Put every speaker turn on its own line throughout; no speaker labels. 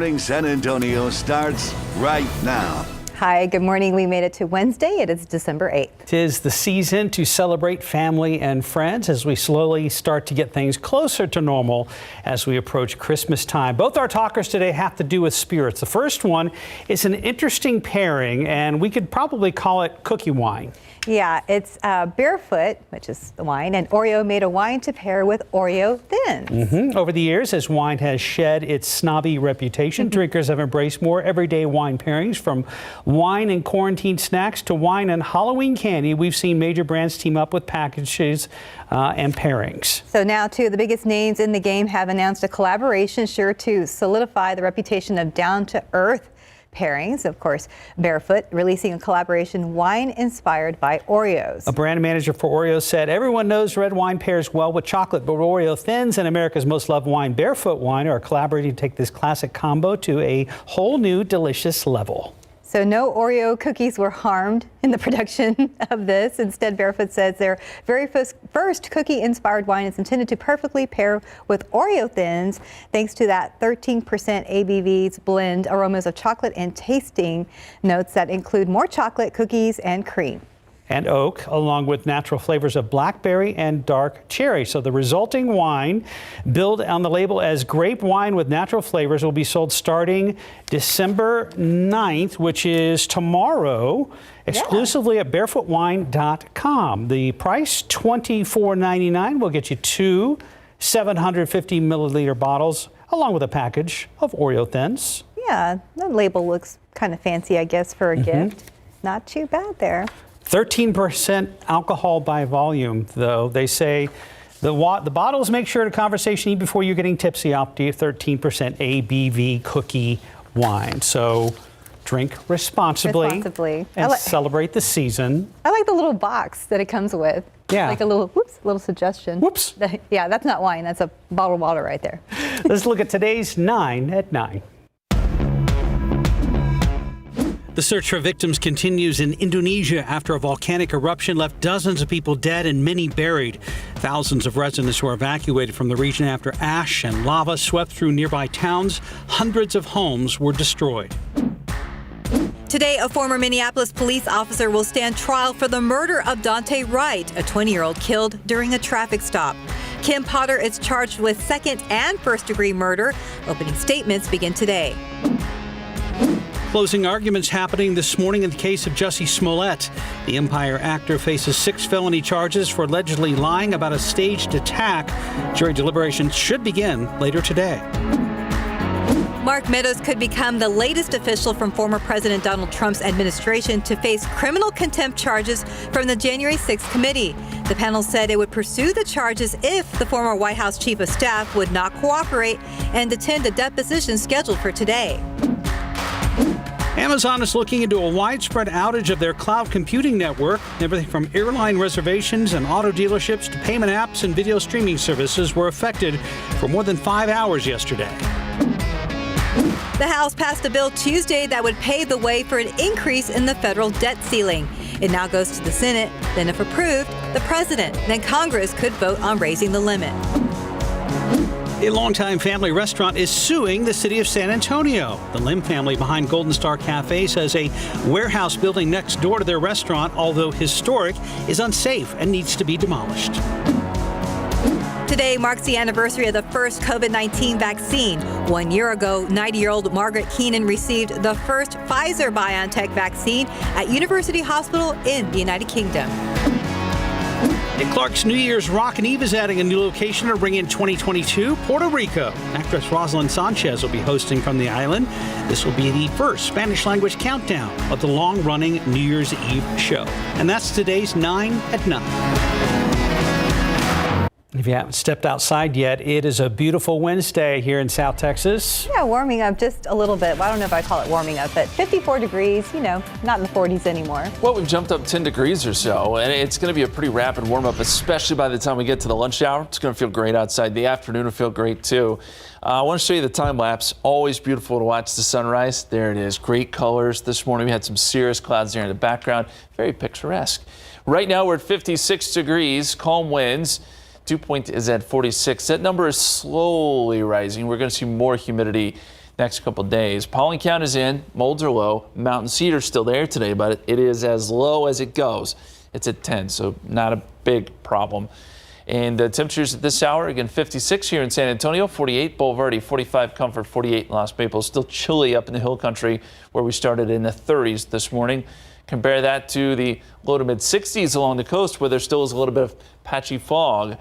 San Antonio starts right now.
Hi, good morning. We made it to Wednesday. It is December 8th.
'Tis the season to celebrate family and friends as we slowly start to get things closer to normal as we approach Christmas time. Both our talkers today have to do with spirits. The first one is an interesting pairing, and we could probably call it cookie wine.
Yeah, it's Barefoot, which is the wine, and Oreo made a wine to pair with Oreo Thins.
Over the years, as wine has shed its snobby reputation, drinkers have embraced more everyday wine pairings. From wine and quarantine snacks to wine and Halloween candy, we've seen major brands team up with packages and pairings.
So now two of the biggest names in the game have announced a collaboration sure to solidify the reputation of down-to-earth pairings. Of course, Barefoot releasing a collaboration wine inspired by Oreos.
A brand manager for Oreo said, "Everyone knows red wine pairs well with chocolate, but Oreo Thins and America's most loved wine, Barefoot wine, are collaborating to take this classic combo to a whole new delicious level."
So no Oreo cookies were harmed in the production of this. Instead, Barefoot says their very first cookie-inspired wine is intended to perfectly pair with Oreo Thins, thanks to that 13% ABV's blend aromas of chocolate and tasting notes that include more chocolate, cookies, and cream.
And oak, along with natural flavors of blackberry and dark cherry. So the resulting wine, billed on the label as grape wine with natural flavors, will be sold starting December 9th, which is tomorrow, exclusively at barefootwine.com. The price, $24.99, will get you two 750 milliliter bottles, along with a package of Oreo Thins.
Yeah, the label looks kind of fancy, I guess, for a gift. Not too bad there.
13% alcohol by volume, though. They say the bottles make sure to conversation eat before you're getting tipsy off the 13% ABV cookie wine. So drink responsibly and celebrate the season.
I like the little box that it comes with.
Yeah.
Like a little, little suggestion.
Whoops.
Yeah, that's not wine. That's a bottle of water right there.
Let's look at today's 9 at 9. The search for victims continues in Indonesia after a volcanic eruption left dozens of people dead and many buried. Thousands of residents were evacuated from the region after ash and lava swept through nearby towns. Hundreds of homes were destroyed.
Today, a former Minneapolis police officer will stand trial for the murder of Dante Wright, a 20-year-old killed during a traffic stop. Kim Potter is charged with second and first-degree murder. Opening statements begin today.
Closing arguments happening this morning in the case of Jussie Smollett. The Empire actor faces 6 felony charges for allegedly lying about a staged attack. Jury deliberations should begin later today.
Mark Meadows could become the latest official from former President Donald Trump's administration to face criminal contempt charges from the January 6th committee. The panel said it would pursue the charges if the former White House chief of staff would not cooperate and attend a deposition scheduled for today.
Amazon is looking into a widespread outage of their cloud computing network. Everything from airline reservations and auto dealerships to payment apps and video streaming services were affected for more than 5 hours yesterday.
The House passed a bill Tuesday that would pave the way for an increase in the federal debt ceiling. It now goes to the Senate, then if approved, the president. Then Congress could vote on raising the limit.
A longtime family restaurant is suing the city of San Antonio. The Lim family behind Golden Star Cafe says a warehouse building next door to their restaurant, although historic, is unsafe and needs to be demolished.
Today marks the anniversary of the first COVID-19 vaccine. 1 year ago, 90-year-old Margaret Keenan received the first Pfizer-BioNTech vaccine at University Hospital in the United Kingdom.
And Clark's New Year's Rockin' Eve is adding a new location to bring in 2022, Puerto Rico. Actress Rosalind Sanchez will be hosting from the island. This will be the first Spanish-language countdown of the long-running New Year's Eve show. And that's today's 9 at 9. If you haven't stepped outside yet, it is a beautiful Wednesday here in South Texas.
Yeah, warming up just a little bit. Well, I don't know if I call it warming up, but 54 degrees, not in the 40s anymore.
Well, we've jumped up 10 degrees or so, and it's going to be a pretty rapid warm up, especially by the time we get to the lunch hour. It's going to feel great outside. The afternoon will feel great, too. I want to show you the time lapse. Always beautiful to watch the sunrise. There it is. Great colors. This morning we had some cirrus clouds there in the background. Very picturesque. Right now we're at 56 degrees, calm winds. Dew point is at 46. That number is slowly rising. We're going to see more humidity next couple days. Pollen count is in, molds are low. Mountain cedar's still there today, but it is as low as it goes. It's at 10, so not a big problem. And the temperatures at this hour, again, 56 here in San Antonio, 48 Boulevardy, 45 Comfort, 48 in Los Maples. Still chilly up in the hill country where we started in the 30s this morning. Compare that to the low to mid 60s along the coast where there still is a little bit of patchy fog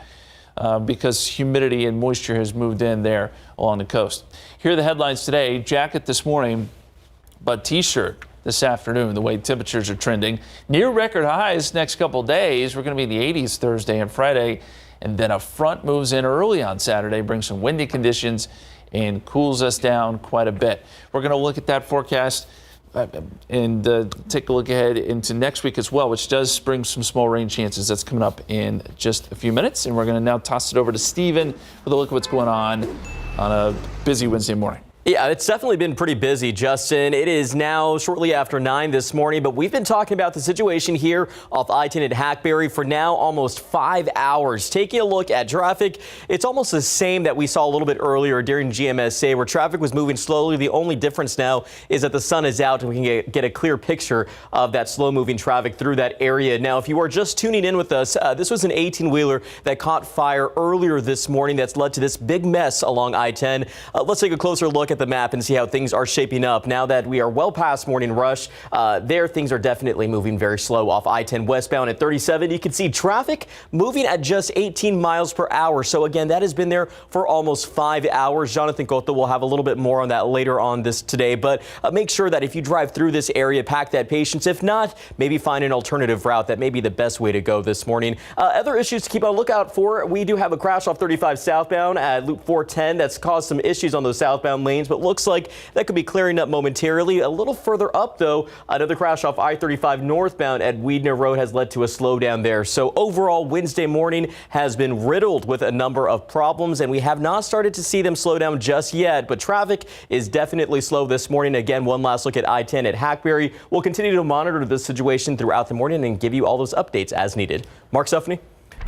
because humidity and moisture has moved in there along the coast. Here are the headlines today. Jacket this morning, but t-shirt this afternoon, the way temperatures are trending. Near record highs next couple days. We're going to be in the 80s Thursday and Friday. And then a front moves in early on Saturday, brings some windy conditions and cools us down quite a bit. We're going to look at that forecast and take a look ahead into next week as well, which does bring some small rain chances. That's coming up in just a few minutes. And we're going to now toss it over to Steven with a look at what's going on a busy Wednesday morning.
Yeah, it's definitely been pretty busy, Justin. It is now shortly after 9 this morning, but we've been talking about the situation here off I-10 at Hackberry for now almost 5 hours. Taking a look at traffic, it's almost the same that we saw a little bit earlier during GMSA where traffic was moving slowly. The only difference now is that the sun is out and we can get a clear picture of that slow moving traffic through that area. Now, if you are just tuning in with us, this was an 18-wheeler that caught fire earlier this morning that's led to this big mess along I-10. Let's take a closer look at the map and see how things are shaping up. Now that we are well past morning rush, things are definitely moving very slow off I-10 westbound at 37. You can see traffic moving at just 18 miles per hour. So again, that has been there for almost 5 hours. Jonathan Cota will have a little bit more on that later on this today, but make sure that if you drive through this area, pack that patience. If not, maybe find an alternative route. That may be the best way to go this morning. Other issues to keep on lookout for. We do have a crash off 35 southbound at Loop 410 that's caused some issues on those southbound lanes, but looks like that could be clearing up momentarily. A little further up, though, another crash off I-35 northbound at Weidner Road has led to a slowdown there. So overall, Wednesday morning has been riddled with a number of problems, and we have not started to see them slow down just yet. But traffic is definitely slow this morning. Again, one last look at I-10 at Hackberry. We'll continue to monitor this situation throughout the morning and give you all those updates as needed. Mark Stephanie.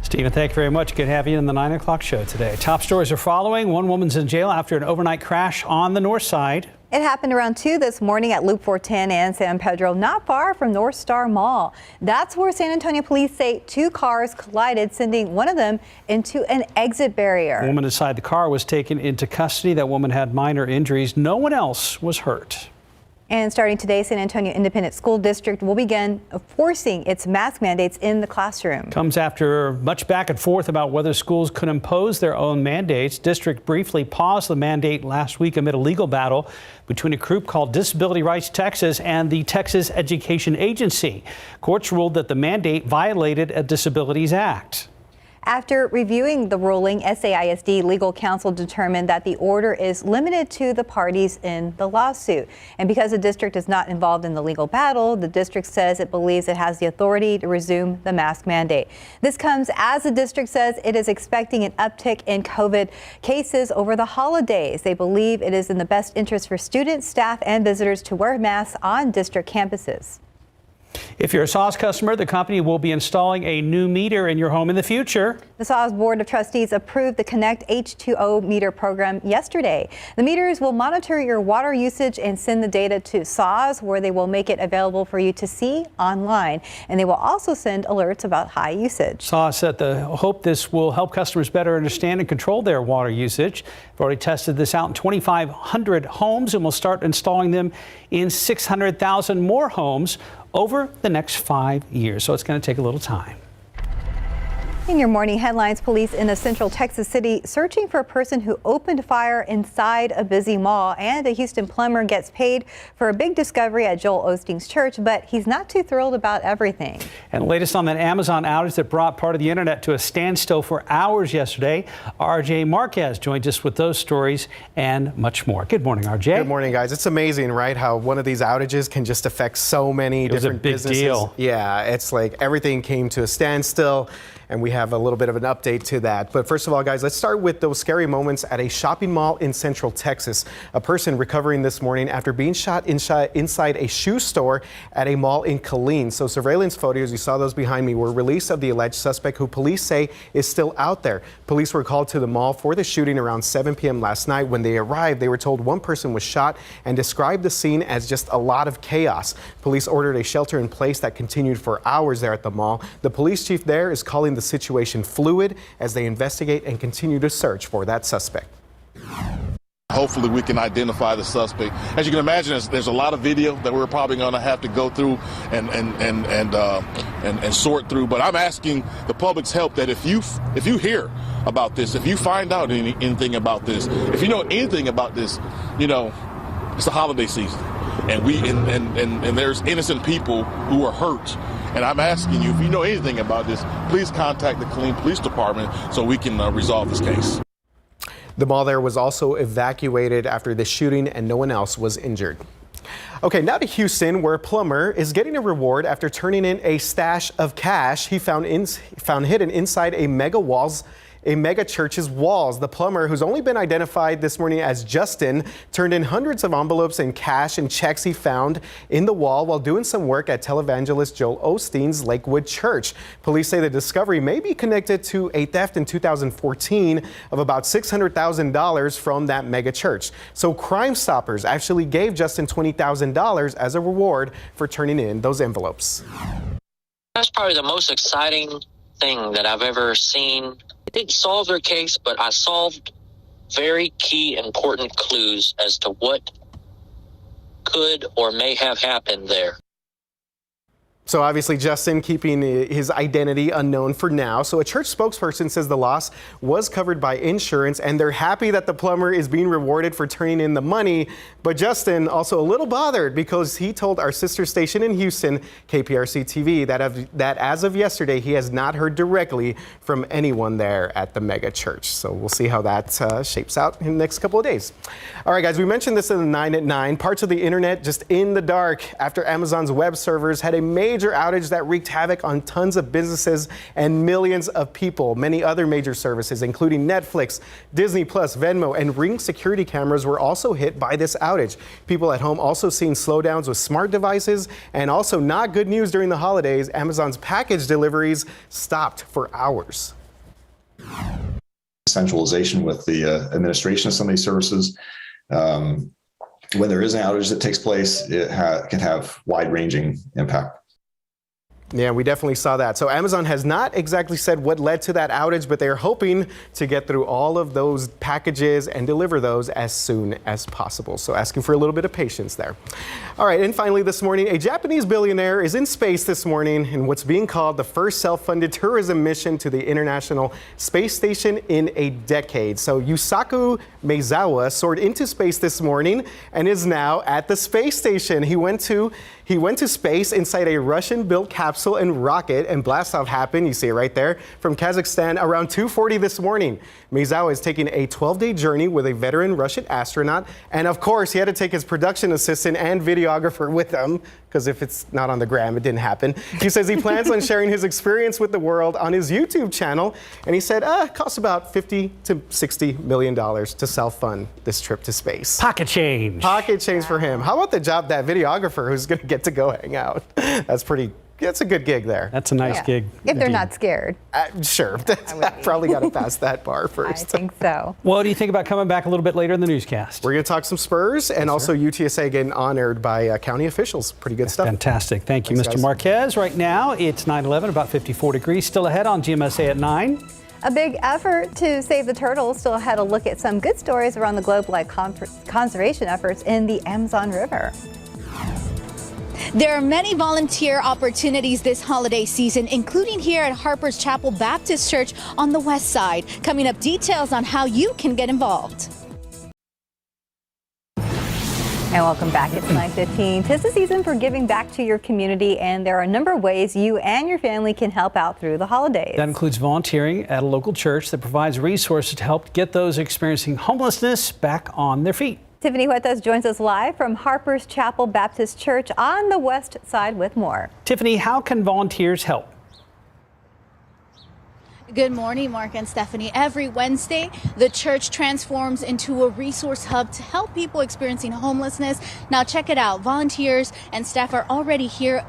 Stephen, thank you very much. Good to have you in the 9 o'clock show today. Top stories are following. One woman's in jail after an overnight crash on the north side.
It happened around 2 this morning at Loop 410 and San Pedro, not far from North Star Mall. That's where San Antonio police say 2 cars collided, sending one of them into an exit barrier.
The woman inside the car was taken into custody. That woman had minor injuries. No one else was hurt.
And starting today, San Antonio Independent School District will begin enforcing its mask mandates in the classroom.
Comes after much back and forth about whether schools could impose their own mandates. District briefly paused the mandate last week amid a legal battle between a group called Disability Rights Texas and the Texas Education Agency. Courts ruled that the mandate violated a Disabilities Act.
After reviewing the ruling, SAISD legal counsel determined that the order is limited to the parties in the lawsuit. And because the district is not involved in the legal battle, the district says it believes it has the authority to resume the mask mandate. This comes as the district says it is expecting an uptick in COVID cases over the holidays. They believe it is in the best interest for students, staff, and visitors to wear masks on district campuses.
If you're a SAW customer, the company will be installing a new meter in your home in the future.
The SAW's Board of Trustees approved the Connect H2O meter program yesterday. The meters will monitor your water usage and send the data to SAWs, where they will make it available for you to see online. And they will also send alerts about high usage. SAW
said the hope this will help customers better understand and control their water usage. We've already tested this out in 2,500 homes and will start installing them in 600,000 more homes over the next 5 years. So it's going to take a little time.
In your morning headlines, police in a central Texas city searching for a person who opened fire inside a busy mall, and a Houston plumber gets paid for a big discovery at Joel Osteen's church, but he's not too thrilled about everything.
And the latest on that Amazon outage that brought part of the internet to a standstill for hours yesterday. RJ Marquez joins us with those stories and much more. Good morning, RJ.
Good morning, guys. It's amazing, right? How one of these outages can just affect so many different businesses.
It was a big deal.
Yeah, it's like everything came to a standstill. and we have a little bit of an update to that. But first of all, guys, let's start with those scary moments at a shopping mall in Central Texas. A person recovering this morning after being shot inside a shoe store at a mall in Killeen. So surveillance photos, you saw those behind me, were released of the alleged suspect, who police say is still out there. Police were called to the mall for the shooting around 7 p.m. last night. When they arrived, they were told one person was shot and described the scene as just a lot of chaos. Police ordered a shelter in place that continued for hours there at the mall. The police chief there is calling the situation fluid as they investigate and continue to search for that suspect.
Hopefully we can identify the suspect. As you can imagine, there's a lot of video that we're probably going to have to go through and sort through. But I'm asking the public's help that if you hear about this, if you find out anything about this, if you know anything about this, you know, it's the holiday season, and there's innocent people who are hurt. And I'm asking you, if you know anything about this, please contact the Killeen Police Department so we can resolve this case.
The mall there was also evacuated after the shooting, and no one else was injured. Okay, now to Houston, where a plumber is getting a reward after turning in a stash of cash he found hidden inside a mega church's walls. The plumber, who's only been identified this morning as Justin, turned in hundreds of envelopes and cash and checks he found in the wall while doing some work at televangelist Joel Osteen's Lakewood Church. Police say the discovery may be connected to a theft in 2014 of about $600,000 from that mega church. So Crime Stoppers actually gave Justin $20,000 as a reward for turning in those envelopes.
That's probably the most exciting thing that I've ever seen. I didn't solve their case, but I solved very key important clues as to what could or may have happened there.
So obviously Justin keeping his identity unknown for now. So a church spokesperson says the loss was covered by insurance, and they're happy that the plumber is being rewarded for turning in the money. But Justin also a little bothered because he told our sister station in Houston, KPRC TV, that as of yesterday, he has not heard directly from anyone there at the mega church. So we'll see how that shapes out in the next couple of days. All right, guys, we mentioned this in the 9 at 9. Parts of the internet just in the dark after Amazon's web servers had a major outage that wreaked havoc on tons of businesses and millions of people. Many other major services, including Netflix, Disney Plus, Venmo, and Ring security cameras, were also hit by this outage. People at home also seeing slowdowns with smart devices, and also not good news during the holidays. Amazon's package deliveries stopped for hours.
Centralization with the administration of some of these services. When there is an outage that takes place, it can have wide-ranging impact.
Yeah, we definitely saw that. So Amazon has not exactly said what led to that outage, but they are hoping to get through all of those packages and deliver those as soon as possible. So asking for a little bit of patience there. All right, and finally this morning, a Japanese billionaire is in space this morning in what's being called the first self-funded tourism mission to the International Space Station in a decade. So Yusaku Maezawa soared into space this morning and is now at the space station. He went to space inside a Russian-built capsule and rocket, and blastoff happened, you see it right there, from Kazakhstan around 2:40 this morning. Maezawa is taking a 12-day journey with a veteran Russian astronaut, and of course he had to take his production assistant and videographer with him, because if it's not on the gram, it didn't happen. He says he plans on sharing his experience with the world on his YouTube channel, and he said it costs about $50 to $60 million to self-fund this trip to space.
Pocket change.
Pocket change for him. How about the job, that videographer who's going to get to go hang out? That's a good gig there.
That's a nice gig.
If they're not scared.
Sure. I probably got to pass that bar first.
I think so.
What do you think about coming back a little bit later in the newscast?
We're going to talk some Spurs and also UTSA getting honored by county officials. Pretty good stuff.
Fantastic. Thank you,
Thanks,
Mr.
guys.
Marquez. Right now, it's 9:11, about 54 degrees. Still ahead on GMSA at 9.
A big effort to save the turtles. Still had a look at some good stories around the globe, like conservation efforts in the Amazon River.
There are many volunteer opportunities this holiday season, including here at Harper's Chapel Baptist Church on the west side. Coming up, details on how you can get involved.
And welcome back. It's 9:15. 'Tis the season for giving back to your community, and there are a number of ways you and your family can help out through the holidays.
That includes volunteering at a local church that provides resources to help get those experiencing homelessness back on their feet.
Tiffany Huertas joins us live from Harper's Chapel Baptist Church on the west side with more.
Tiffany, how can volunteers help?
Good morning, Mark and Stephanie. Every Wednesday, the church transforms into a resource hub to help people experiencing homelessness. Now, check it out. Volunteers and staff are already here.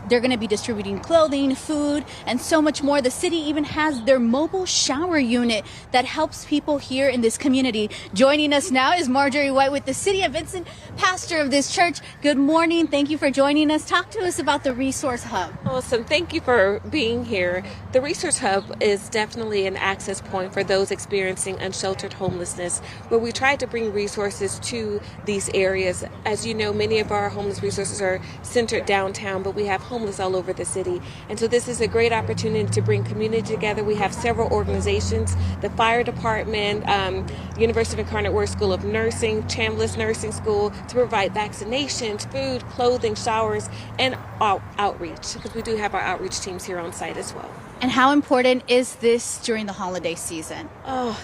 They're going to be distributing clothing, food, and so much more. The city even has their mobile shower unit that helps people here in this community. Joining us now is Marjorie White with the City of Vincent, pastor of this church. Good morning. Thank you for joining us. Talk to us about the resource hub.
Awesome. Thank you for being here. The resource hub is definitely an access point for those experiencing unsheltered homelessness, where we try to bring resources to these areas. As you know, many of our homeless resources are centered downtown, but we have homeless all over the city. And so this is a great opportunity to bring community together. We have several organizations, the fire department, University of Incarnate Word School of Nursing, Chambliss Nursing School, to provide vaccinations, food, clothing, showers, and outreach, because we do have our outreach teams here on site as well.
And how important is this during the holiday season?
Oh,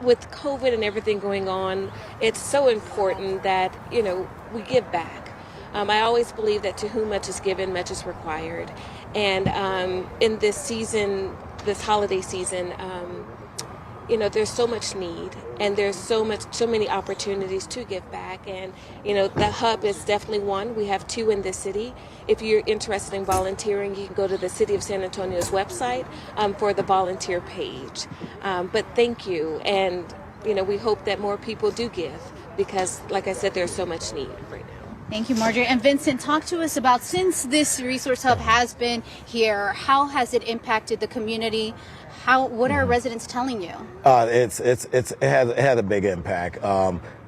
with COVID and everything going on, it's so important that, we give back. I always believe that to whom much is given, much is required. And in this season, this holiday season, there's so much need, and there's so many opportunities to give back. And, the hub is definitely one. We have two in this city. If you're interested in volunteering, you can go to the City of San Antonio's website for the volunteer page. But thank you. And, we hope that more people do give, because, like I said, there's so much need right now.
Thank you, Marjorie. And Vincent, talk to us about, since this resource hub has been here, how has it impacted the community? What are residents telling you?
It had a big impact,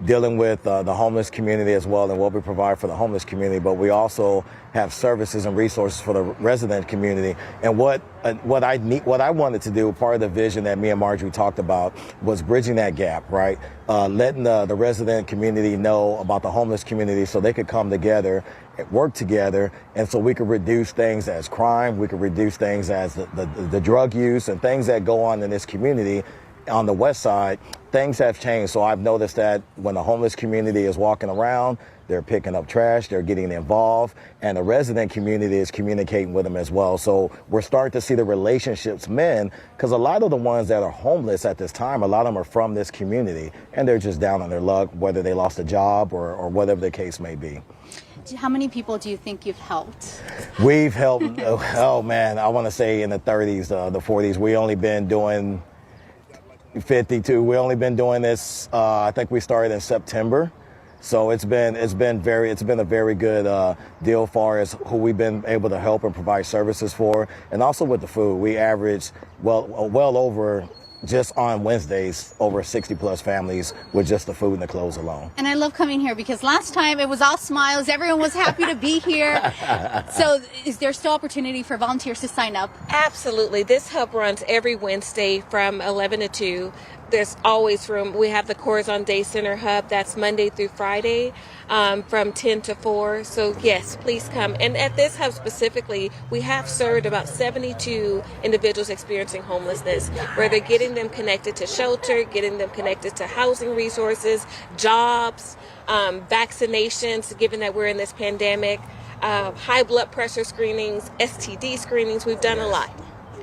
dealing with the homeless community as well, and what we provide for the homeless community. But we also have services and resources for the resident community. And what I wanted to do, part of the vision that me and Marjorie talked about, was bridging that gap, right? Letting the resident community know about the homeless community so they could come together, work together, and so we could reduce things as crime, we could reduce things as the drug use and things that go on in this community. On the west side, things have changed. So I've noticed that when the homeless community is walking around, they're picking up trash, they're getting involved, and the resident community is communicating with them as well. So we're starting to see the relationships mend, because a lot of the ones that are homeless at this time, a lot of them are from this community, and they're just down on their luck, whether they lost a job or whatever the case may be.
How many people do you think you've helped?
We've helped, oh man, I want to say in the 30s, the 40s. We only been doing 52. We only been doing this. I think we started in September, so it's been a very good deal far as who we've been able to help and provide services for, and also with the food. We average well over, just on Wednesdays, over 60 plus families with just the food and the clothes alone.
And I love coming here because last time it was all smiles. Everyone was happy to be here. So is there still opportunity for volunteers to sign up?
Absolutely. This hub runs every Wednesday from 11 to 2. There's always room. We have the Corazon Day Center Hub. That's Monday through Friday from 10 to 4. So yes, please come. And at this hub specifically, we have served about 72 individuals experiencing homelessness, where they're getting them connected to shelter, getting them connected to housing resources, jobs, vaccinations, given that we're in this pandemic, high blood pressure screenings, STD screenings. We've done a lot.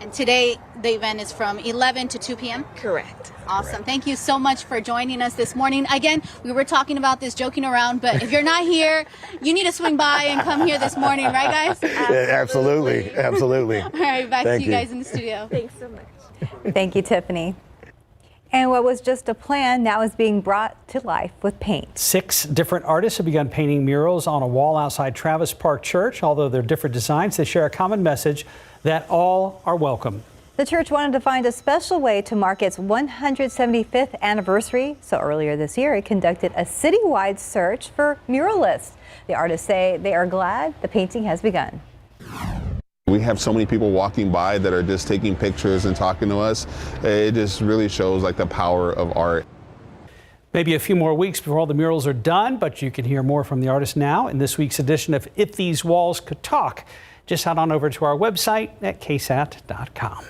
And today, the event is from 11 to 2 p.m.?
Correct.
Awesome. Thank you so much for joining us this morning. Again, we were talking about this, joking around, but if you're not here, you need to swing by and come here this morning, right, guys?
Absolutely. Absolutely.
All right, back to you guys in the studio.
Thanks so much.
Thank you, Tiffany. And what was just a plan now is being brought to life with paint. 6
different artists have begun painting murals on a wall outside Travis Park Church. Although they're different designs, they share a common message that all are welcome.
The church wanted to find a special way to mark its 175th anniversary, so earlier this year it conducted a citywide search for muralists. The artists say they are glad the painting has begun.
We have so many people walking by that are just taking pictures and talking to us. It just really shows like the power of art.
Maybe a few more weeks before all the murals are done, but you can hear more from the artist now in this week's edition of If These Walls Could Talk. Just head on over to our website at KSAT.com.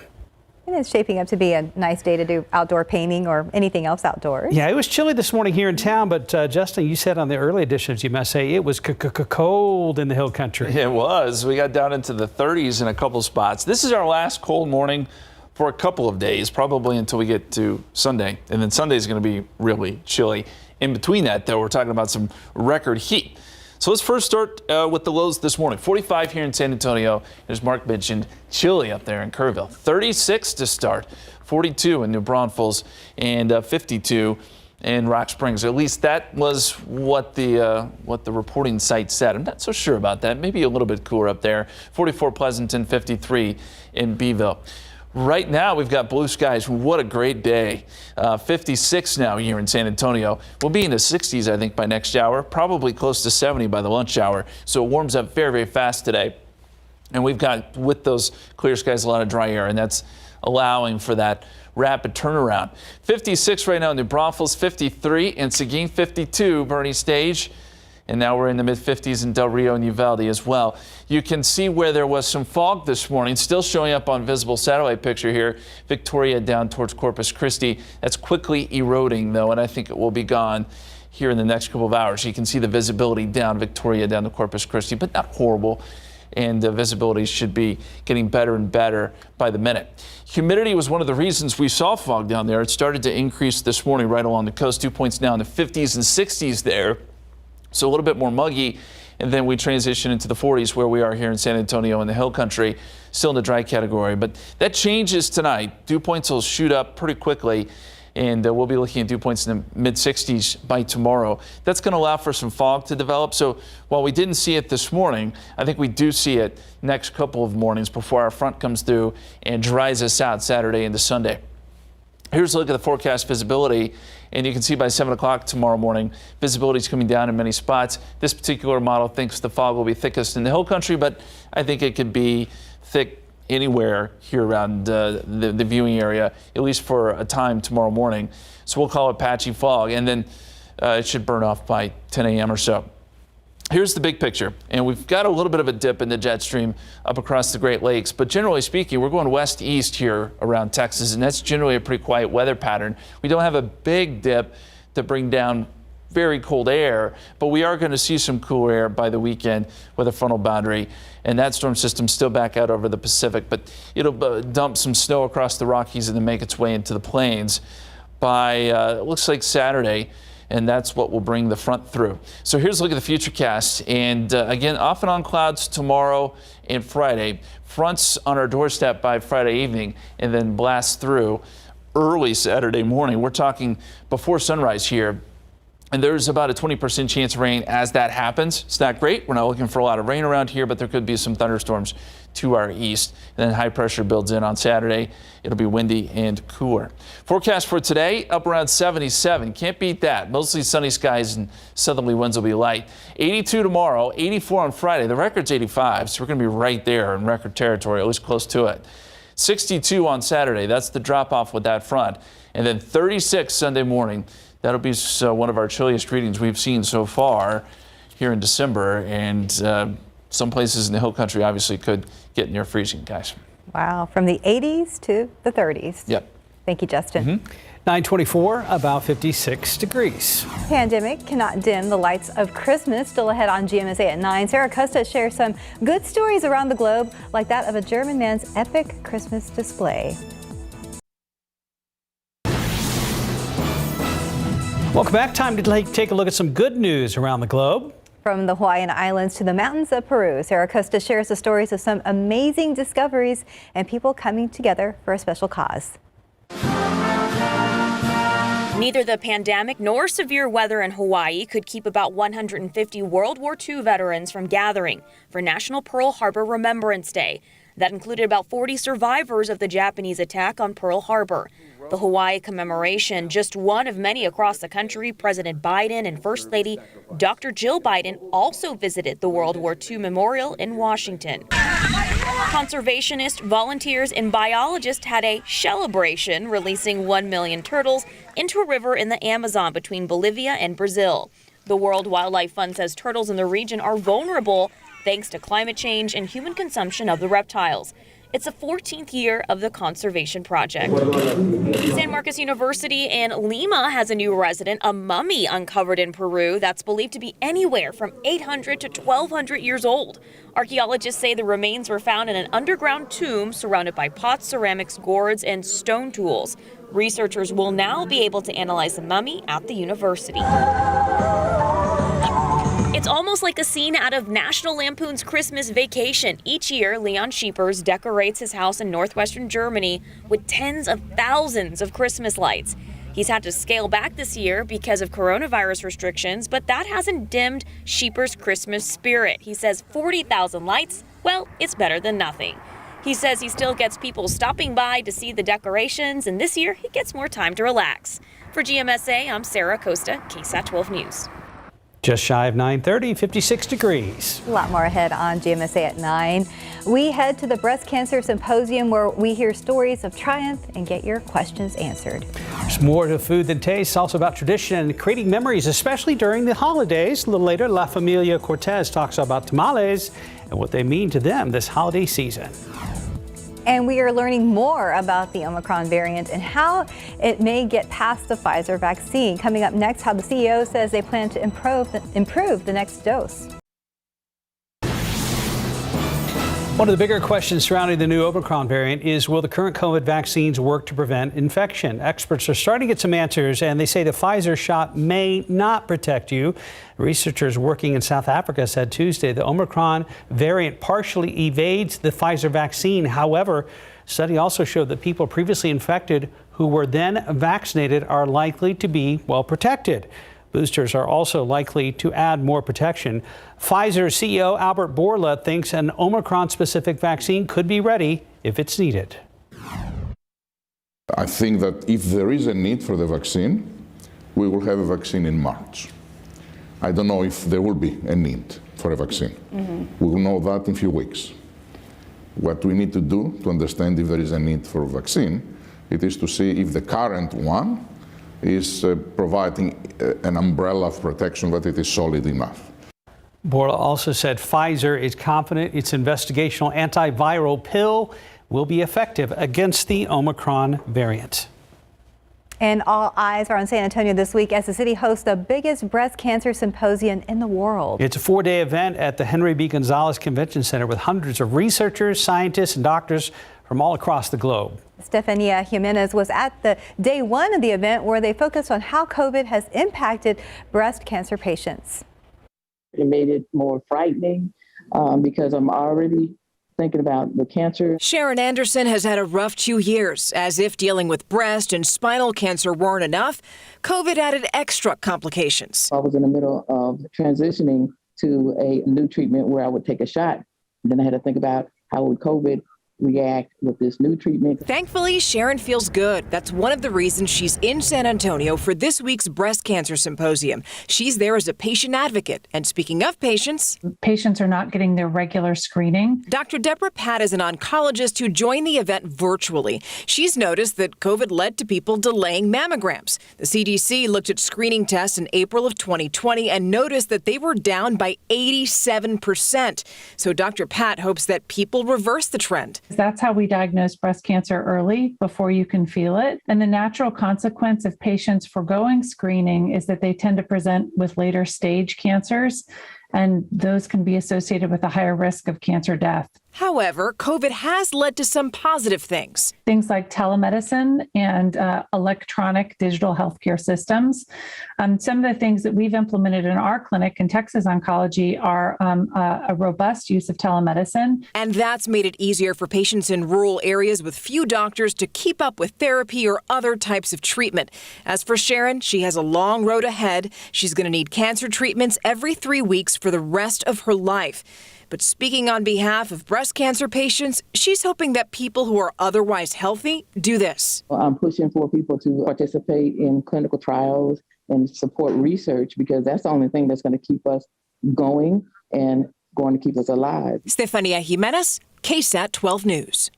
It is shaping up to be a nice day to do outdoor painting or anything else outdoors.
Yeah, it was chilly this morning here in town, but Justin, you said on the early edition of GMSA it was cold in the hill country.
It was. We got down into the 30s in a couple spots. This is our last cold morning for a couple of days, probably until we get to Sunday. And then Sunday is going to be really chilly. In between that, though, we're talking about some record heat. So let's first start with the lows this morning. 45 here in San Antonio. As Mark mentioned, chilly up there in Kerrville. 36 to start, 42 in New Braunfels, and 52 in Rock Springs. At least that was what the reporting site said. I'm not so sure about that. Maybe a little bit cooler up there. 44 Pleasanton, 53 in Beeville. Right now, we've got blue skies. What a great day. 56 now here in San Antonio. We'll be in the 60s, I think, by next hour. Probably close to 70 by the lunch hour. So it warms up very, very fast today. And we've got, with those clear skies, a lot of dry air, and that's allowing for that rapid turnaround. 56 right now in New Braunfels, 53 in Seguin, 52 Bernie Stage. And now we're in the mid-50s in Del Rio and Uvalde as well. You can see where there was some fog this morning, still showing up on visible satellite picture here. Victoria down towards Corpus Christi. That's quickly eroding, though, and I think it will be gone here in the next couple of hours. You can see the visibility down Victoria down to Corpus Christi, but not horrible. And the visibility should be getting better and better by the minute. Humidity was one of the reasons we saw fog down there. It started to increase this morning right along the coast. 2 points now in the 50s and 60s there. So a little bit more muggy, and then we transition into the 40s where we are here in San Antonio in the hill country, still in the dry category. But that changes tonight. Dew points will shoot up pretty quickly, and we'll be looking at dew points in the mid-60s by tomorrow. That's going to allow for some fog to develop. So while we didn't see it this morning, I think we do see it next couple of mornings before our front comes through and dries us out Saturday into Sunday. Here's a look at the forecast visibility, and you can see by 7 o'clock tomorrow morning, visibility is coming down in many spots. This particular model thinks the fog will be thickest in the hill country, but I think it could be thick anywhere here around the viewing area, at least for a time tomorrow morning. So we'll call it patchy fog, and then it should burn off by 10 a.m. or so. Here's the big picture, and we've got a little bit of a dip in the jet stream up across the Great Lakes, but generally speaking, we're going west-east here around Texas, and that's generally a pretty quiet weather pattern. We don't have a big dip to bring down very cold air, but we are going to see some cooler air by the weekend with a frontal boundary, and that storm system still back out over the Pacific, but it'll dump some snow across the Rockies and then make its way into the plains by, it looks like Saturday. And that's what will bring the front through. So here's a look at the futurecast. And again, off and on clouds tomorrow and Friday. Fronts on our doorstep by Friday evening and then blast through early Saturday morning. We're talking before sunrise here. And there's about a 20% chance of rain as that happens. It's not great. We're not looking for a lot of rain around here, but there could be some thunderstorms to our east. And then high pressure builds in on Saturday. It'll be windy and cooler. Forecast for today, up around 77. Can't beat that. Mostly sunny skies and southerly winds will be light. 82 tomorrow, 84 on Friday. The record's 85, so we're going to be right there in record territory, at least close to it. 62 on Saturday. That's the drop off with that front. And then 36 Sunday morning. That'll be one of our chilliest readings we've seen so far here in December. And some places in the hill country obviously could get near freezing, guys.
Wow, from the 80s to the 30s.
Yep.
Thank you, Justin.
924, about 56 degrees.
Pandemic cannot dim the lights of Christmas. Still ahead on GMSA at 9. Sarah Costa shares some good stories around the globe, like that of a German man's epic Christmas display.
Welcome back. Time to take a look at some good news around the globe.
From the Hawaiian Islands to the mountains of Peru, Sarah Costa shares the stories of some amazing discoveries and people coming together for a special cause.
Neither the pandemic nor severe weather in Hawaii could keep about 150 World War II veterans from gathering for National Pearl Harbor Remembrance Day. That included about 40 survivors of the Japanese attack on Pearl Harbor. The Hawaii commemoration, just one of many across the country. President Biden and First Lady Dr. Jill Biden also visited the World War II Memorial in Washington. Conservationists, volunteers, and biologists had a celebration, releasing 1 million turtles into a river in the Amazon between Bolivia and Brazil. The World Wildlife Fund says turtles in the region are vulnerable thanks to climate change and human consumption of the reptiles. It's the 14th year of the conservation project. San Marcos University in Lima has a new resident, a mummy uncovered in Peru that's believed to be anywhere from 800 to 1,200 years old. Archaeologists say the remains were found in an underground tomb surrounded by pots, ceramics, gourds, and stone tools. Researchers will now be able to analyze the mummy at the university. It's almost like a scene out of National Lampoon's Christmas Vacation. Each year, Leon Schiepers decorates his house in northwestern Germany with tens of thousands of Christmas lights. He's had to scale back this year because of coronavirus restrictions, but that hasn't dimmed Schiepers' Christmas spirit. He says 40,000 lights, well, it's better than nothing. He says he still gets people stopping by to see the decorations, and this year he gets more time to relax. For GMSA, I'm Sarah Costa, KSAT 12 News.
Just shy of 9:30, 56 degrees.
A lot more ahead on GMSA at 9. We head to the Breast Cancer Symposium where we hear stories of triumph and get your questions answered.
There's more to food than taste, also about tradition and creating memories, especially during the holidays. A little later, La Familia Cortez talks about tamales and what they mean to them this holiday season.
And we are learning more about the Omicron variant and how it may get past the Pfizer vaccine. Coming up next, how the CEO says they plan to improve the next dose.
One of the bigger questions surrounding the new Omicron variant is, will the current COVID vaccines work to prevent infection? Experts are starting to get some answers, and they say the Pfizer shot may not protect you. Researchers working in South Africa said Tuesday the Omicron variant partially evades the Pfizer vaccine. However, a study also showed that people previously infected who were then vaccinated are likely to be well protected. Boosters are also likely to add more protection. Pfizer CEO Albert Bourla thinks an Omicron-specific vaccine could be ready if it's needed.
I think that if there is a need for the vaccine, we will have a vaccine in March. I don't know if there will be a need for a vaccine. We will know that in a few weeks. What we need to do to understand if there is a need for a vaccine, it is to see if the current one is providing an umbrella of protection, that it is solid enough.
Bourla also said Pfizer is confident its investigational antiviral pill will be effective against the Omicron variant.
And all eyes are on San Antonio this week as the city hosts the biggest breast cancer symposium in the world.
It's a 4-day event at the Henry B. Gonzalez Convention Center with hundreds of researchers, scientists, and doctors from all across the globe.
Stefania Jimenez was at the day one of the event where they focused on how COVID has impacted breast cancer patients.
It made it more frightening because I'm already thinking about the cancer.
Sharon Anderson has had a rough 2 years. As if dealing with breast and spinal cancer weren't enough, COVID added extra complications.
I was in the middle of transitioning to a new treatment where I would take a shot. Then I had to think about how would COVID react with this new treatment.
Thankfully, Sharon feels good. That's one of the reasons she's in San Antonio for this week's breast cancer symposium. She's there as a patient advocate. And speaking of patients
are not getting their regular screening.
Dr. Deborah Pat is an oncologist who joined the event virtually. She's noticed that COVID led to people delaying mammograms. The CDC looked at screening tests in April of 2020 and noticed that they were down by 87%. So Dr. Pat hopes that people reverse the trend.
That's how we diagnose breast cancer early, before you can feel it. And the natural consequence of patients foregoing screening is that they tend to present with later stage cancers, and those can be associated with a higher risk of cancer death.
However, COVID has led to some positive things.
Things like telemedicine and electronic digital healthcare systems. Some of the things that we've implemented in our clinic in Texas Oncology are a robust use of telemedicine.
And that's made it easier for patients in rural areas with few doctors to keep up with therapy or other types of treatment. As for Sharon, she has a long road ahead. She's going to need cancer treatments every 3 weeks for the rest of her life. But speaking on behalf of breast cancer patients, she's hoping that people who are otherwise healthy do this.
I'm pushing for people to participate in clinical trials and support research, because that's the only thing that's going to keep us going and going to keep us alive.
Stefania Jimenez, KSAT 12 News.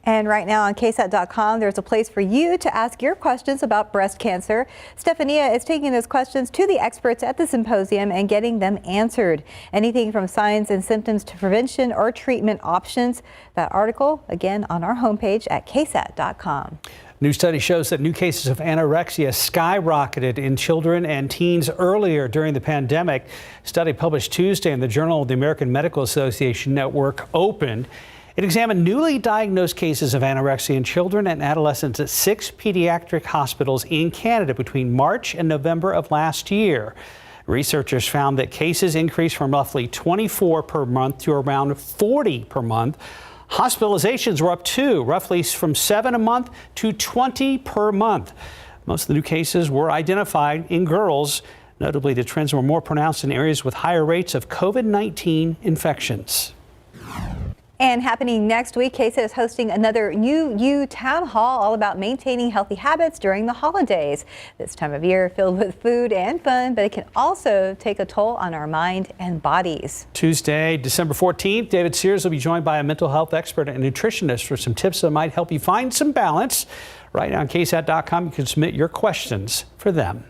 And right now on KSAT.com, there's a place for you to ask your questions about breast cancer. Stephania is taking those questions to the experts at the symposium and getting them answered. Anything from signs and symptoms to prevention or treatment options. That article, again, on our homepage at KSAT.com.
New study shows that new cases of anorexia skyrocketed in children and teens earlier during the pandemic. A study published Tuesday in the Journal of the American Medical Association network opened. It examined newly diagnosed cases of anorexia in children and adolescents at 6 pediatric hospitals in Canada between March and November of last year. Researchers found that cases increased from roughly 24 per month to around 40 per month. Hospitalizations were up too, roughly from 7 a month to 20 per month. Most of the new cases were identified in girls. Notably, the trends were more pronounced in areas with higher rates of COVID-19 infections.
And happening next week, KSAT is hosting another UU Town Hall all about maintaining healthy habits during the holidays. This time of year filled with food and fun, but it can also take a toll on our mind and bodies.
Tuesday, December 14th, David Sears will be joined by a mental health expert and nutritionist for some tips that might help you find some balance. Right now on KSAT.com, you can submit your questions for them.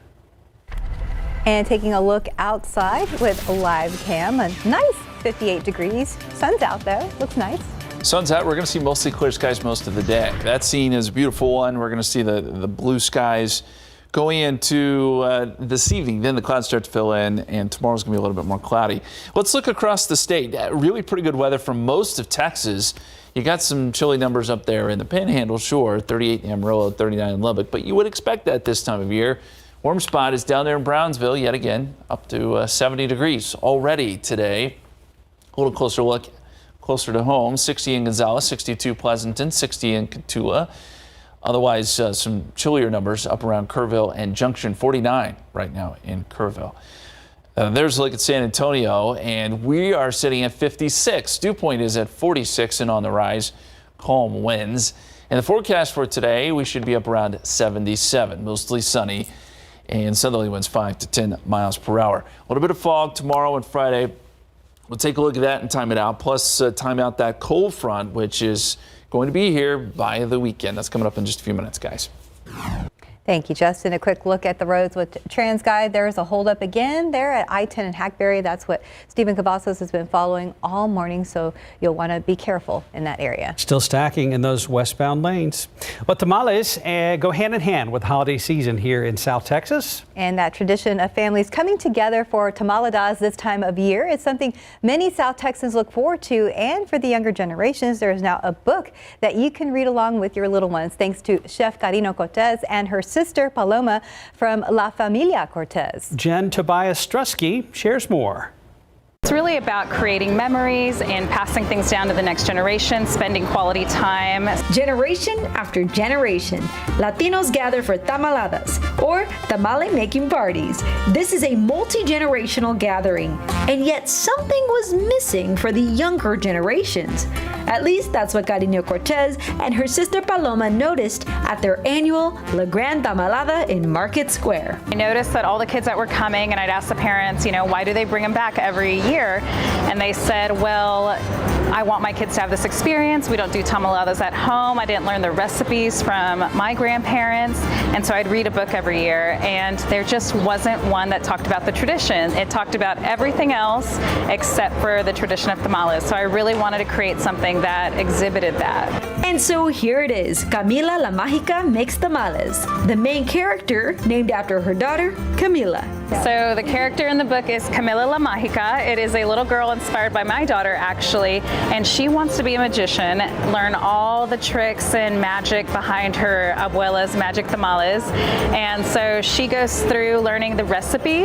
And taking a look outside with a live cam, a nice 58 degrees. Sun's out though, looks nice.
Sun's out. We're going to see mostly clear skies most of the day. That scene is a beautiful one. We're going to see the blue skies going into this evening. Then the clouds start to fill in, and tomorrow's going to be a little bit more cloudy. Let's look across the state. Really pretty good weather for most of Texas. You got some chilly numbers up there in the Panhandle, sure, 38 in Amarillo, 39 in Lubbock, but you would expect that this time of year. Warm spot is down there in Brownsville, yet again, up to 70 degrees already today. A little closer look, closer to home, 60 in Gonzales, 62 Pleasanton, 60 in Cotulla. Otherwise, some chillier numbers up around Kerrville and Junction, 49 right now in Kerrville. There's a look at San Antonio, and we are sitting at 56. Dew point is at 46 and on the rise. Calm winds. And the forecast for today, we should be up around 77, mostly sunny, and southerly winds 5 to 10 miles per hour. A little bit of fog tomorrow and Friday. We'll take a look at that and time it out, plus time out that cold front, which is going to be here by the weekend. That's coming up in just a few minutes, guys.
Thank you, Justin. A quick look at the roads with TransGuide. There's a holdup again there at I-10 in Hackberry. That's what Stephen Cavazos has been following all morning, so you'll want to be careful in that area.
Still stacking in those westbound lanes. But tamales go hand in hand with the holiday season here in South Texas.
And that tradition of families coming together for tamaladas this time of year is something many South Texans look forward to. And for the younger generations, there is now a book that you can read along with your little ones, thanks to Chef Carino Cortez and her sister Paloma from La Familia Cortez.
Jen Tobias Strusky shares more.
It's really about creating memories and passing things down to the next generation, spending quality time.
Generation after generation, Latinos gather for tamaladas, or tamale making parties. This is a multi-generational gathering, and yet something was missing for the younger generations. At least that's what Carino Cortez and her sister Paloma noticed at their annual La Gran Tamalada in Market Square.
I noticed that all the kids that were coming, and I'd ask the parents, why do they bring them back every year? And they said, well, I want my kids to have this experience. We don't do tamaladas at home. I didn't learn the recipes from my grandparents. And so I'd read a book every year, and there just wasn't one that talked about the tradition. It talked about everything else except for the tradition of tamales. So I really wanted to create something that exhibited that.
And so here it is, Camila La Mágica makes tamales. The main character named after her daughter, Camila.
So the character in the book is Camila La Mágica. It is a little girl inspired by my daughter, actually, and she wants to be a magician, learn all the tricks and magic behind her abuela's magic tamales. And so she goes through learning the recipe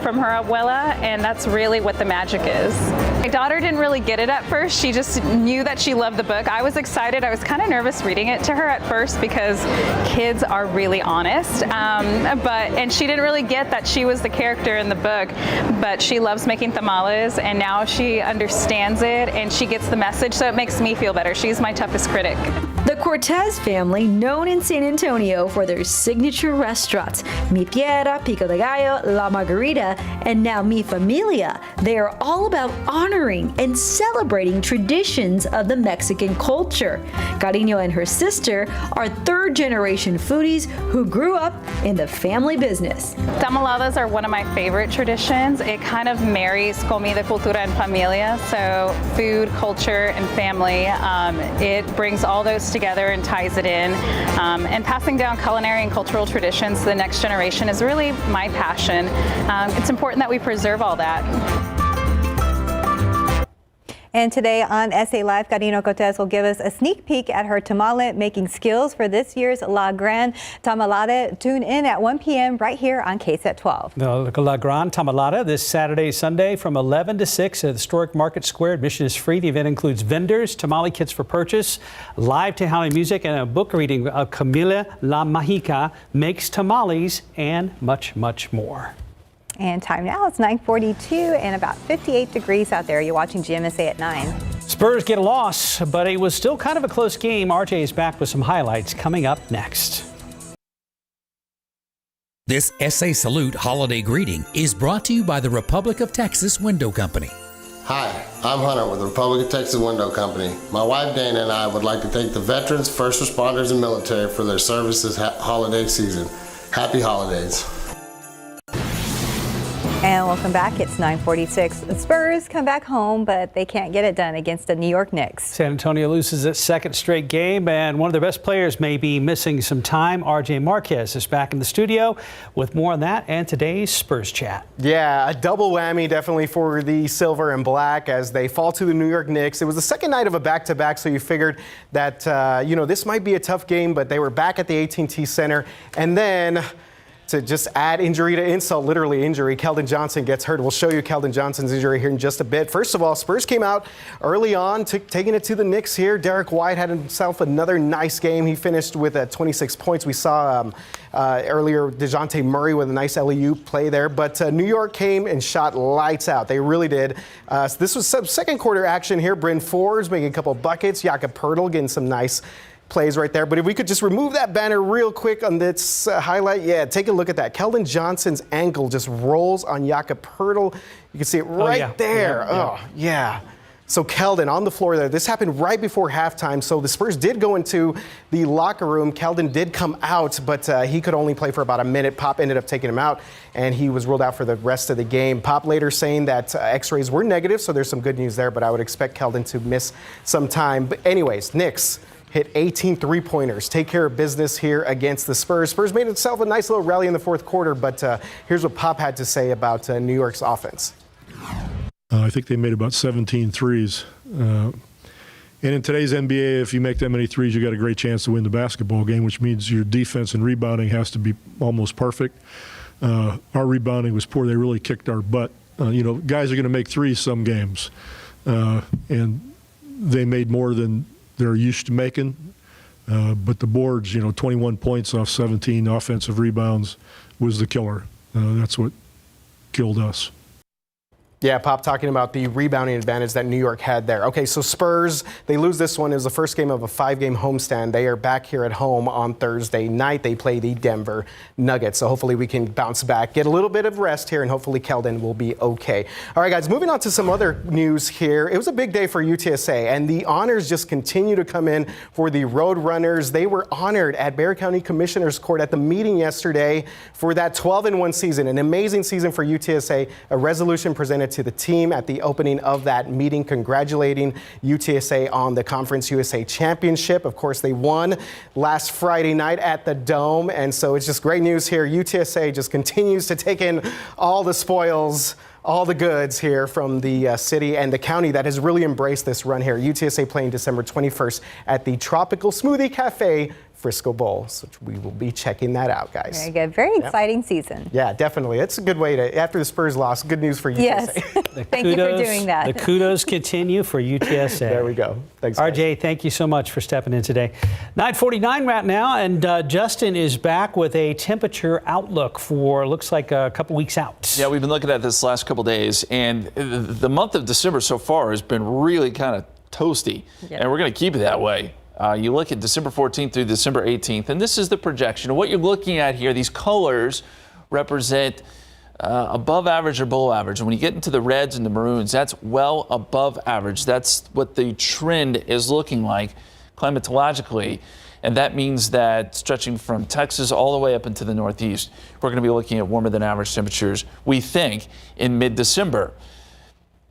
from her abuela, and that's really what the magic is. My daughter didn't really get it at first. She just knew that she loved the book. I was excited. I was kind of nervous reading it to her at first because kids are really honest. And she didn't really get that she was the a character in the book, but she loves making tamales, and now she understands it and she gets the message, so it makes me feel better. She's my toughest critic.
The Cortez family, known in San Antonio for their signature restaurants, Mi Tierra, Pico de Gallo, La Margarita, and now Mi Familia, they are all about honoring and celebrating traditions of the Mexican culture. Cariño and her sister are third-generation foodies who grew up in the family business.
Tamaladas are one of my favorite traditions. It kind of marries comida, cultura, and familia, so food, culture, and family. It brings all those together and ties it in. And passing down culinary and cultural traditions to the next generation is really my passion. It's important that we preserve all that.
And today on SA Live, Cariño Cortez will give us a sneak peek at her tamale making skills for this year's La Gran Tamalada. Tune in at 1 p.m. right here on KSAT 12.
The La Gran Tamalada this Saturday, Sunday from 11 to 6 at Historic Market Square. Admission is free. The event includes vendors, tamale kits for purchase, live Tamale music, and a book reading of Camila La Majica Makes Tamales, and much, much more.
And time now, it's 9:42 and about 58 degrees out there. You're watching GMSA at 9.
Spurs get a loss, but it was still kind of a close game. RJ is back with some highlights coming up next.
This SA Salute holiday greeting is brought to you by the Republic of Texas Window Company.
Hi, I'm Hunter with the Republic of Texas Window Company. My wife Dana and I would like to thank the veterans, first responders, and military for their service this holiday season. Happy holidays.
And welcome back. It's 9:46. The Spurs come back home, but they can't get it done against the New York Knicks.
San Antonio loses its second straight game, and one of their best players may be missing some time. RJ Marquez is back in the studio with more on that and today's Spurs Chat.
Yeah, a double whammy definitely for the silver and black as they fall to the New York Knicks. It was the second night of a back-to-back, so you figured that, this might be a tough game, but they were back at the AT&T Center. And then, to just add injury to insult, literally injury, Keldon Johnson gets hurt. We'll show you Keldon Johnson's injury here in just a bit. First of all, Spurs came out early on, taking it to the Knicks here. Derek White had himself another nice game. He finished with 26 points. We saw earlier DeJounte Murray with a nice alley-oop play there. But New York came and shot lights out. They really did. So this was some second quarter action here. Bryn Forbes making a couple buckets. Jakob Poeltl getting some nice plays right there. But if we could just remove that banner real quick on this highlight. Yeah, take a look at that. Keldon Johnson's ankle just rolls on Jakob Poeltl. You can see it right there. Oh, yeah. So Keldon on the floor there. This happened right before halftime. So the Spurs did go into the locker room. Keldon did come out, but he could only play for about a minute. Pop ended up taking him out, and he was ruled out for the rest of the game. Pop later saying that x-rays were negative, so there's some good news there, but I would expect Keldon to miss some time. But anyways, Knicks hit 18 three-pointers, take care of business here against the Spurs. Spurs made itself a nice little rally in the fourth quarter, but here's what Pop had to say about New York's offense.
I think they made about 17 threes. And in today's NBA, if you make that many threes, you got a great chance to win the basketball game, which means your defense and rebounding has to be almost perfect. Our rebounding was poor. They really kicked our butt. Guys are going to make threes some games, and they made more than they're used to making, but the boards, 21 points off 17 offensive rebounds was the killer. That's what killed us.
Yeah, Pop talking about the rebounding advantage that New York had there. Okay, so Spurs, they lose this one. It was the first game of a 5-game homestand. They are back here at home on Thursday night. They play the Denver Nuggets. So hopefully we can bounce back, get a little bit of rest here, and hopefully Keldon will be okay. All right, guys, moving on to some other news here. It was a big day for UTSA, and the honors just continue to come in for the Roadrunners. They were honored at Bexar County Commissioner's Court at the meeting yesterday for that 12-1 season, an amazing season for UTSA. A resolution presented to the team at the opening of that meeting, congratulating UTSA on the Conference USA Championship. Of course, they won last Friday night at the Dome, and so it's just great news here. UTSA just continues to take in all the spoils, all the goods here from the city and the county that has really embraced this run here. UTSA playing December 21st at the Tropical Smoothie Cafe Frisco Bowl. So we will be checking that out, guys.
Very good. Very exciting season.
Yeah, definitely. It's a good way to, after the Spurs loss, good news for UTSA.
Yes. Thank you for doing that.
The kudos continue for UTSA.
There we go. Thanks,
RJ, thank you so much for stepping in today. 9:49 right now, and Justin is back with a temperature outlook for, looks like a couple weeks out.
Yeah, we've been looking at this last couple days, and the month of December so far has been really kind of toasty, and we're going to keep it that way. You look at December 14th through December 18th, and this is the projection. What you're looking at here, these colors represent above average or below average. And when you get into the reds and the maroons, that's well above average. That's what the trend is looking like climatologically. And that means that stretching from Texas all the way up into the Northeast, we're going to be looking at warmer than average temperatures, we think, in mid-December.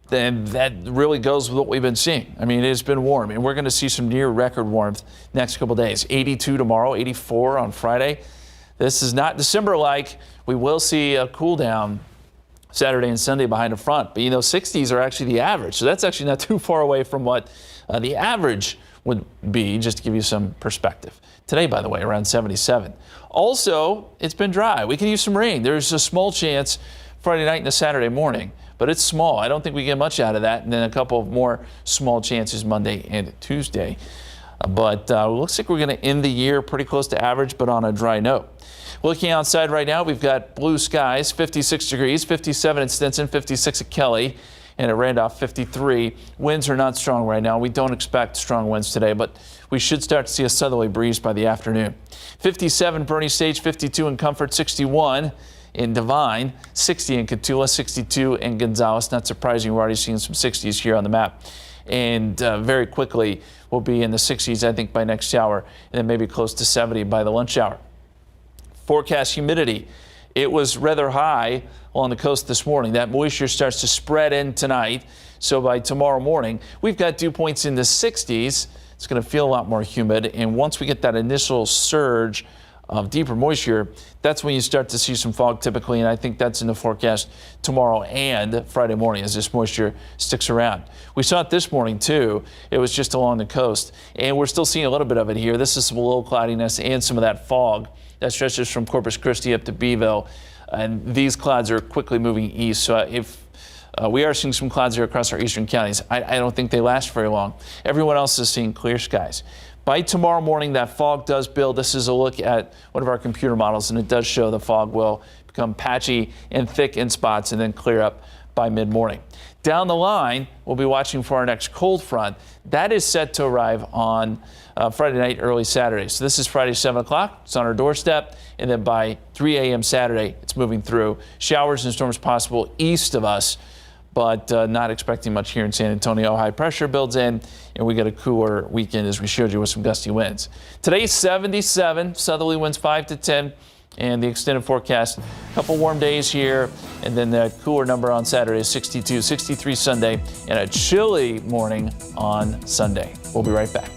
Then that really goes with what we've been seeing. I mean, it's been warm, and we're going to see some near record warmth next couple days. 82 tomorrow, 84 on Friday. This is not December-like. We will see a cool down Saturday and Sunday behind the front. But, 60s are actually the average. So that's actually not too far away from what the average would be, just to give you some perspective. Today, by the way, around 77. Also, it's been dry. We can use some rain. There's a small chance Friday night and a Saturday morning, but it's small. I don't think we get much out of that. And then a couple of more small chances Monday and Tuesday. But it looks like we're going to end the year pretty close to average, but on a dry note. Looking outside right now, we've got blue skies, 56 degrees, 57 at Stinson, 56 at Kelly, and at Randolph, 53. Winds are not strong right now. We don't expect strong winds today, but we should start to see a southerly breeze by the afternoon. 57 Bernie Stage, 52 in Comfort, 61 in Devine, 60 in Cotulla, 62 in Gonzales. Not surprising, we're already seeing some 60s here on the map. And very quickly, we'll be in the 60s, I think, by next hour, and then maybe close to 70 by the lunch hour. Forecast humidity. It was rather high along the coast this morning. That moisture starts to spread in tonight. So by tomorrow morning, we've got dew points in the 60s. It's going to feel a lot more humid. And once we get that initial surge of deeper moisture, that's when you start to see some fog typically. And I think that's in the forecast tomorrow and Friday morning as this moisture sticks around. We saw it this morning too. It was just along the coast. And we're still seeing a little bit of it here. This is some low cloudiness and some of that fog that stretches from Corpus Christi up to Beeville. And these clouds are quickly moving east. So if we are seeing some clouds here across our eastern counties, I don't think they last very long. Everyone else is seeing clear skies. By tomorrow morning, that fog does build. This is a look at one of our computer models, and it does show the fog will become patchy and thick in spots and then clear up by mid-morning. Down the line, we'll be watching for our next cold front. That is set to arrive on Friday night, early Saturday. So this is Friday, 7 o'clock. It's on our doorstep. And then by 3 a.m. Saturday, it's moving through. Showers and storms possible east of us, but not expecting much here in San Antonio. High pressure builds in, and we get a cooler weekend, as we showed you, with some gusty winds. Today's 77, southerly winds 5 to 10, and the extended forecast, a couple warm days here, and then the cooler number on Saturday is 62, 63 Sunday, and a chilly morning on Sunday. We'll be right back.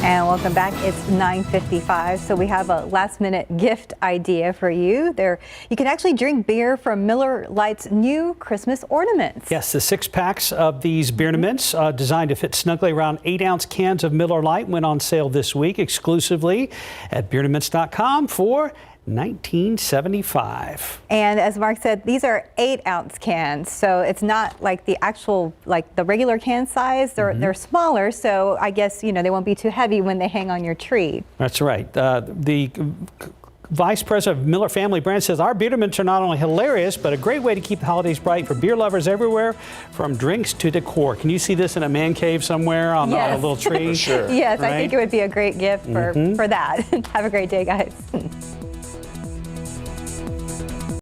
And welcome back. It's 9:55, so we have a last-minute gift idea for you. You can actually drink beer from Miller Lite's new Christmas ornaments.
Yes, the 6 packs of these beer ornaments designed to fit snugly around 8-ounce cans of Miller Lite went on sale this week exclusively at beerornaments.com for $19.75.
And as Mark said, these are 8-ounce cans, so it's not like the actual, like the regular can size. They're smaller, so I guess, they won't be too heavy when they hang on your tree.
That's right. The Vice President of Miller Family Brand says our beer ornaments are not only hilarious, but a great way to keep the holidays bright for beer lovers everywhere, from drinks to decor. Can you see this in a man cave somewhere on a little tree?
For sure.
Yes,
right?
I think it would be a great gift for that. Have a great day, guys.